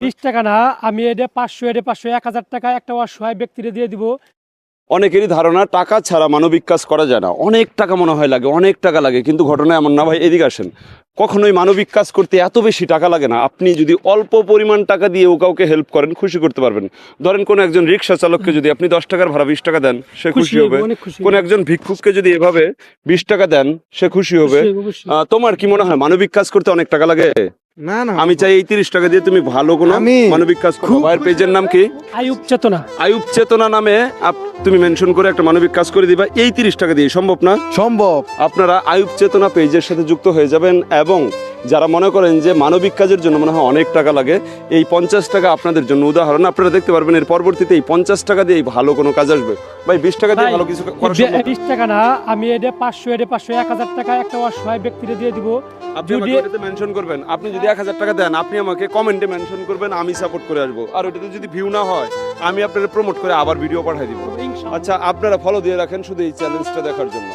20 টাকা না, আমি এটা 500, এটা 500, 1000 টাকা একটা অসহায় ব্যক্তিরে দিয়ে দিব। অনেকেরই ধারণা টাকা ছাড়া মানবিক কাজ করা যায় না, অনেক টাকা মনে হয় লাগে, অনেক টাকা লাগে, কিন্তু ঘটনা এমন না ভাই। এদিকে আসেন, কখনোই মানবিক কাজ করতে এত বেশি টাকা লাগে না। আপনি যদি অল্প পরিমাণ টাকা দিয়েও কাউকে হেল্প করেন, খুশি করতে পারবেন। ধরেন কোনো একজন রিক্সা চালককে যদি আপনি 10 টাকার ভাড়া 20 টাকা দেন, সে খুশি হবে। অনেক খুশি কোন একজন ভিক্ষুককে যদি এভাবে 20 টাকা দেন, সে খুশি হবে। অবশ্যই। তোমার কি মনে হয় মানবিক কাজ করতে অনেক টাকা লাগে? না না, আমি চাই এই 30 টাকা দিয়ে তুমি ভালো কোনো মানবিক কাজ করো। ভাইয়ের পেজের নাম কি? আয়ুব চেতনা। আয়ুব চেতনা নামে তুমি মেনশন করে একটা মানবিক কাজ করে দিবা এই 30 টাকা দিয়ে। সম্ভব না? সম্ভব। আপনারা আয়ুব চেতনা পেজের সাথে যুক্ত হয়ে যাবেন, এবং যারা মনে করেন যে মানবিক কাজের জন্য মনে হয় অনেক টাকা লাগে, এই 50 টাকা আপনাদের জন্য উদাহরণ। আপনারা দেখতে পারবেন এর পরবর্তীতে এই 50 টাকা দিয়ে ভালো কোনো কাজ আসবে। ভাই 20 টাকা দিয়ে ভালো কিছু করা সম্ভব? 20 টাকা না, আমি এটা 500, এটা 500, 1000 টাকা একটা অসহায় ব্যক্তিরে দিয়ে দিব। আপনি আমাকে ওটাতে মেনশন করবেন। আপনি যদি 1000 টাকা দেন, আপনি আমাকে কমেন্টে মেনশন করবেন, আমি সাপোর্ট করে আসবো। আর ওটাতে যদি ভিউ না হয়, আমি আপনাদের প্রমোট করে আবার ভিডিও পাঠিয়ে দিব। আচ্ছা, আপনারা ফলো দিয়ে রাখেন শুধু এই চ্যালেঞ্জটা দেখার জন্য।